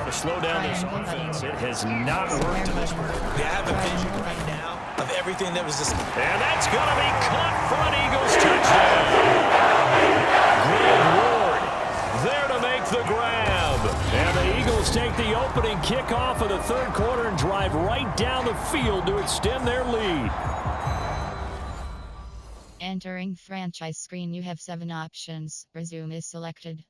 to slow down this offense. It has not worked to this point. Yeah, I have a vision right now of everything that was just... And that's going to be caught for an Eagles touchdown. Greg Ward there to make the grab. And the Eagles take the opening kickoff of the third quarter and drive right down the field to extend their lead. Entering franchise screen, you have 7 options. Resume is selected.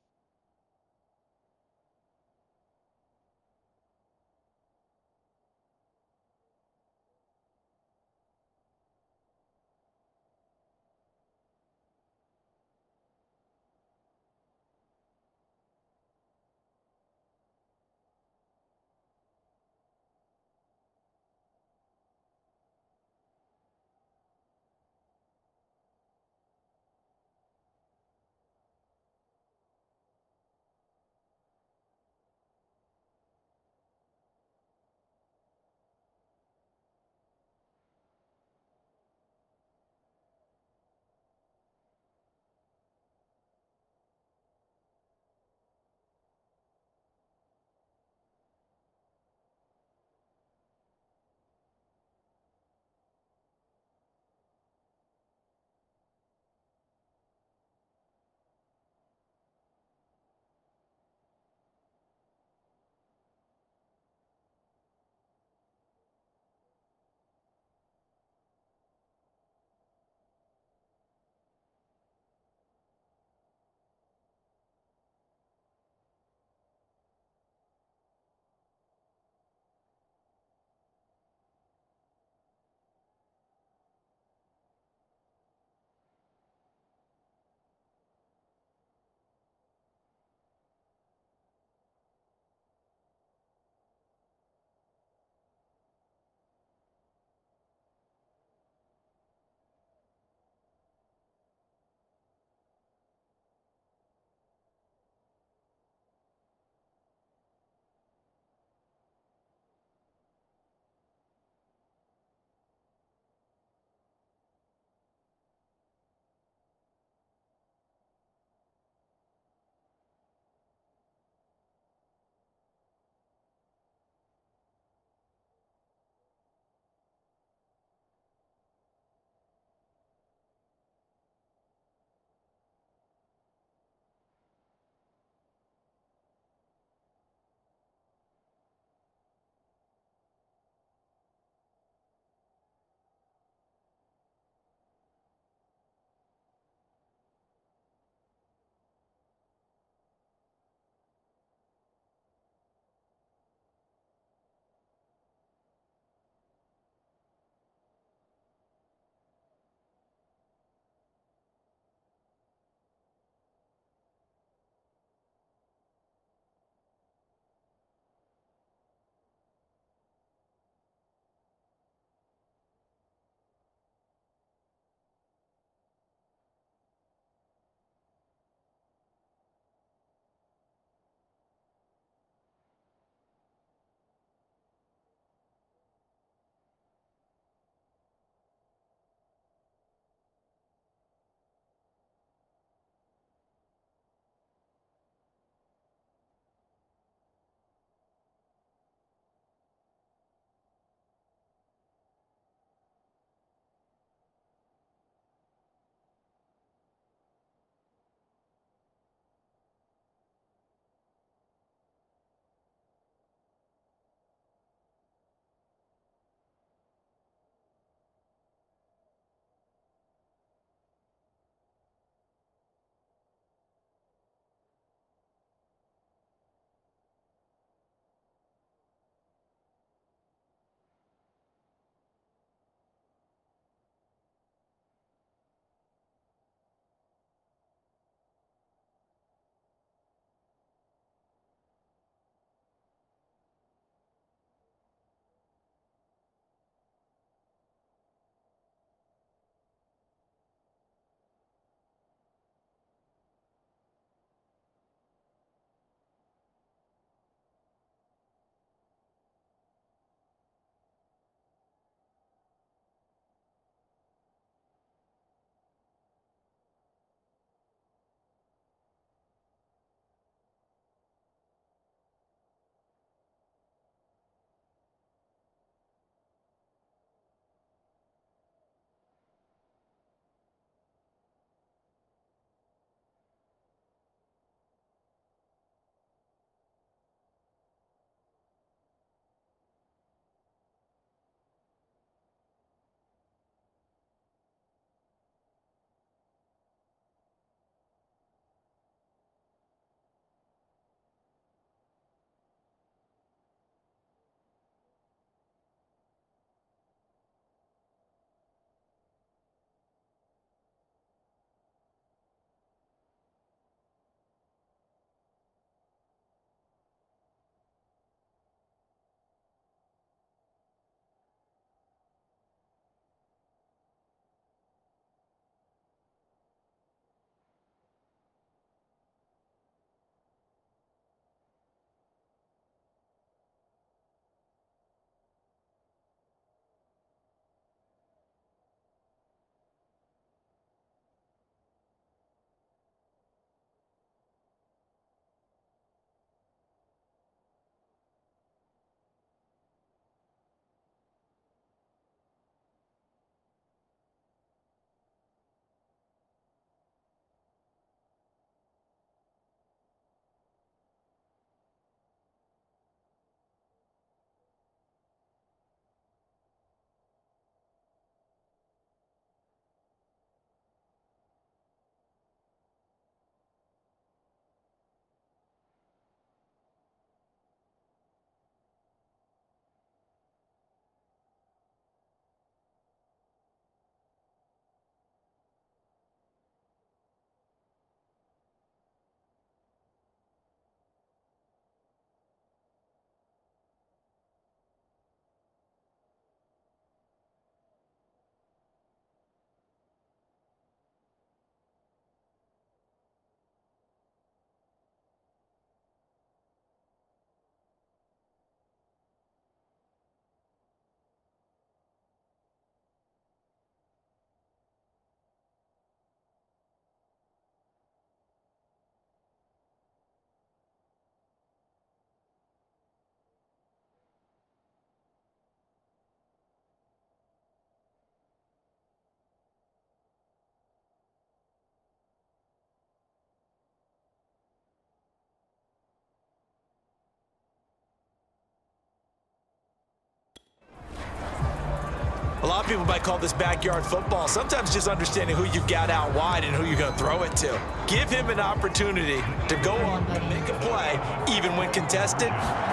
lot of people might call this backyard football. Sometimes just understanding who you've got out wide and who you're going to throw it to. Give him an opportunity to go on and make a play, even when contested.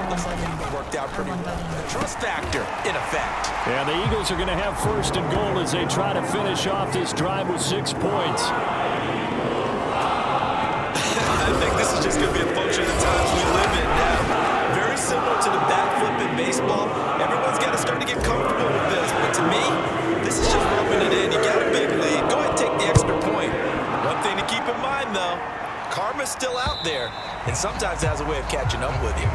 Looks like it worked out pretty well. Trust factor in effect. And the Eagles are going to have first and goal as they try to finish off this drive with 6 points. I think this is just going to be a function of the times we live in now. Very similar to the bat flip in baseball. Everyone's got to start to get comfortable with this. But to me, this is just rubbing it in. You got a big lead. Go ahead and take the extra point. One thing to keep in mind, though, karma's still out there. And sometimes it has a way of catching up with you.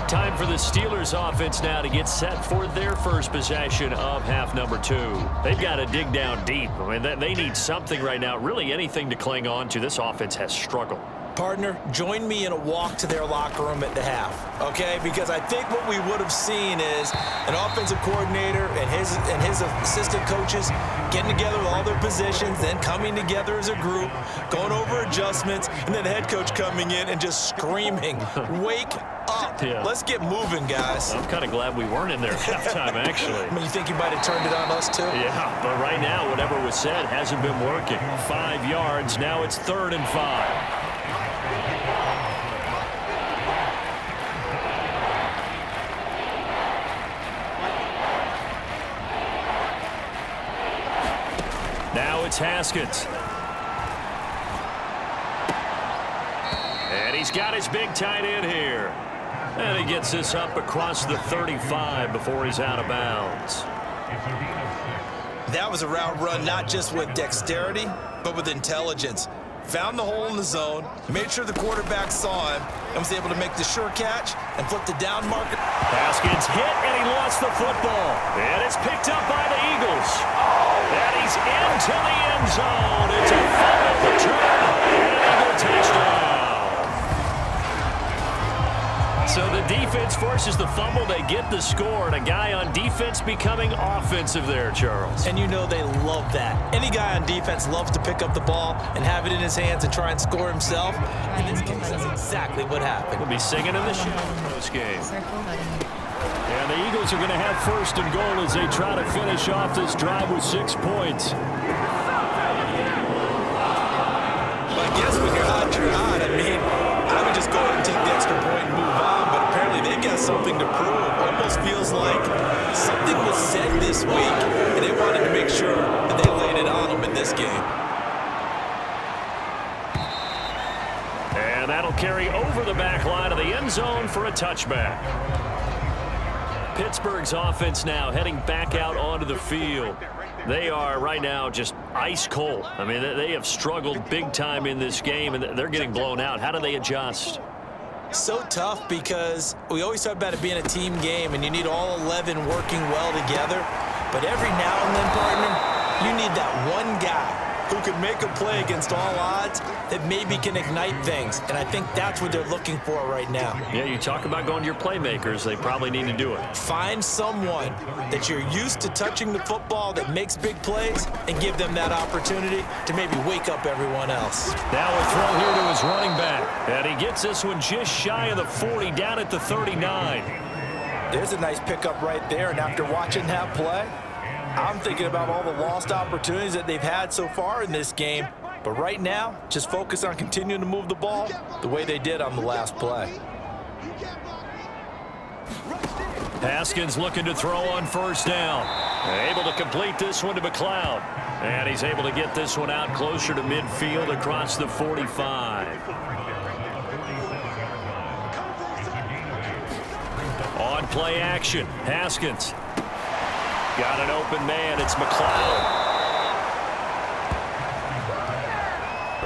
Time for the Steelers offense now to get set for their first possession of half number 2. They've got to dig down deep. I mean, they need something right now, really anything to cling on to. This offense has struggled. Partner, join me in a walk to their locker room at the half, okay? Because I think what we would have seen is an offensive coordinator and his assistant coaches getting together with all their positions, then coming together as a group, going over adjustments, and then the head coach coming in and just screaming, "Wake up. Yeah. Let's get moving, guys." I'm kind of glad we weren't in there at halftime, actually. I mean, you think you might have turned it on us, too? Yeah, but right now, whatever was said hasn't been working. 5 yards. Now it's 3rd and 5. Now it's Haskins. And he's got his big tight end here. And he gets this up across the 35 before he's out of bounds. That was a route run not just with dexterity, but with intelligence. Found the hole in the zone, made sure the quarterback saw him, and was able to make the sure catch and flip the down marker. Haskins hit, and he lost the football. And it's picked up by the Eagles. And he's into the end zone. It's a fumble return and an Eagle touchdown. So the defense forces the fumble. They get the score, and a guy on defense becoming offensive there, Charles. And you know they love that. Any guy on defense loves to pick up the ball and have it in his hands and try and score himself. In this case, that's exactly what happened. We'll be singing in the show post game. And the Eagles are going to have first and goal as they try to finish off this drive with 6 points. Well, I guess when you're hot, you're hot. I mean, I would just go ahead and take the extra point and move on, but apparently they've got something to prove. Almost feels like something was said this week, and they wanted to make sure that they laid it on them in this game. And that'll carry over the back line of the end zone for a touchback. Pittsburgh's offense now heading back out onto the field. They are right now just ice cold. I mean, they have struggled big time in this game, and they're getting blown out. How do they adjust? So tough because we always talk about it being a team game, and you need all 11 working well together. But every now and then, partner, you need that one guy who can make a play against all odds that maybe can ignite things. And I think that's what they're looking for right now. Yeah, you talk about going to your playmakers. They probably need to do it. Find someone that you're used to touching the football that makes big plays and give them that opportunity to maybe wake up everyone else. Now a throw here to his running back. And he gets this one just shy of the 40, down at the 39. There's a nice pickup right there. And after watching that play, I'm thinking about all the lost opportunities that they've had so far in this game. But right now, just focus on continuing to move the ball the way they did on the last play. Haskins looking to throw on first down. Able to complete this one to McLeod. And he's able to get this one out closer to midfield across the 45. On play action, Haskins. Got an open man. It's McLeod.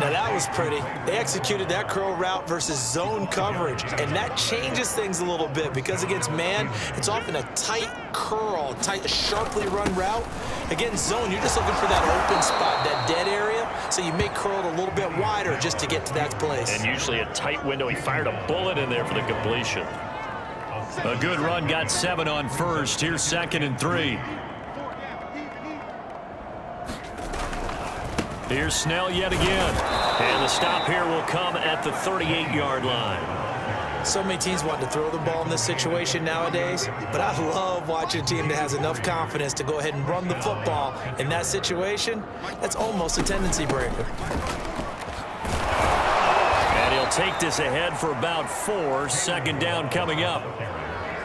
Now that was pretty. They executed that curl route versus zone coverage, and that changes things a little bit because against man, it's often a tight curl, tight, sharply run route. Against zone, you're just looking for that open spot, that dead area, so you may curl it a little bit wider just to get to that place. And usually a tight window. He fired a bullet in there for the completion. A good run, got 7 on first. Here's 2nd and 3. Here's Snell yet again. And the stop here will come at the 38-yard line. So many teams want to throw the ball in this situation nowadays, but I love watching a team that has enough confidence to go ahead and run the football. In that situation, that's almost a tendency breaker. And he'll take this ahead for about 4. Second down coming up.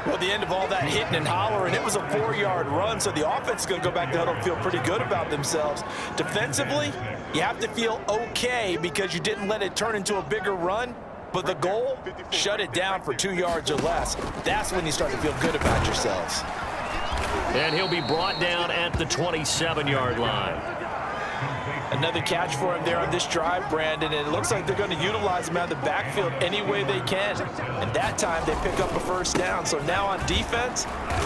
Well, the end of all that hitting and hollering, it was a 4-yard run, so the offense is going to go back to huddle and feel pretty good about themselves. Defensively, you have to feel okay because you didn't let it turn into a bigger run, but the goal, shut it down for 2 yards or less. That's when you start to feel good about yourselves. And he'll be brought down at the 27-yard line. Another catch for him there on this drive, Brandon, and it looks like they're going to utilize him out of the backfield any way they can. And that time they pick up a first down. So now on defense,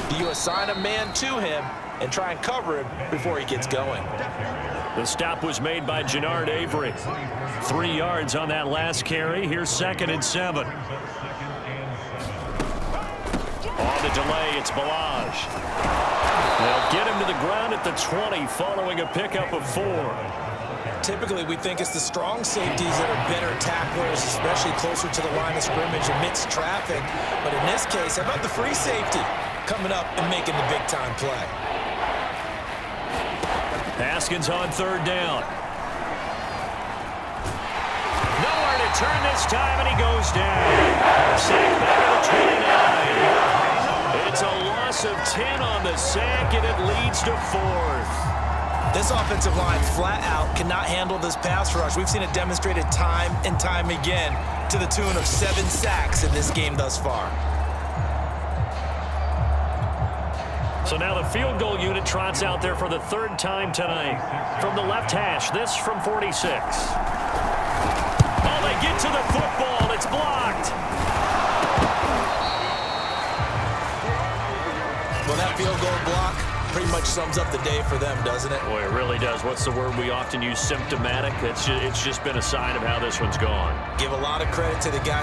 do you assign a man to him and try and cover him before he gets going? The stop was made by Jannard Avery. 3 yards on that last carry. Here's 2nd and 7. On the delay, it's Balaj. They'll get him to the ground at the 20 following a pickup of 4. Typically, we think it's the strong safeties that are better tacklers, especially closer to the line of scrimmage amidst traffic. But in this case, how about the free safety coming up and making the big-time play? Haskins on 3rd down. Nowhere to turn this time, and he goes down. Sack back at the 29. It's a loss of 10 on the sack, and it leads to 4th. This offensive line flat out cannot handle this pass rush. We've seen it demonstrated time and time again to the tune of 7 sacks in this game thus far. So now the field goal unit trots out there for the 3rd time tonight. From the left hash, this from 46. Oh, they get to the football. It's blocked. Well, that field goal block pretty much sums up the day for them, doesn't it? Boy, it really does. What's the word we often use? Symptomatic. It's just been a sign of how this one's gone. Give a lot of credit to the guys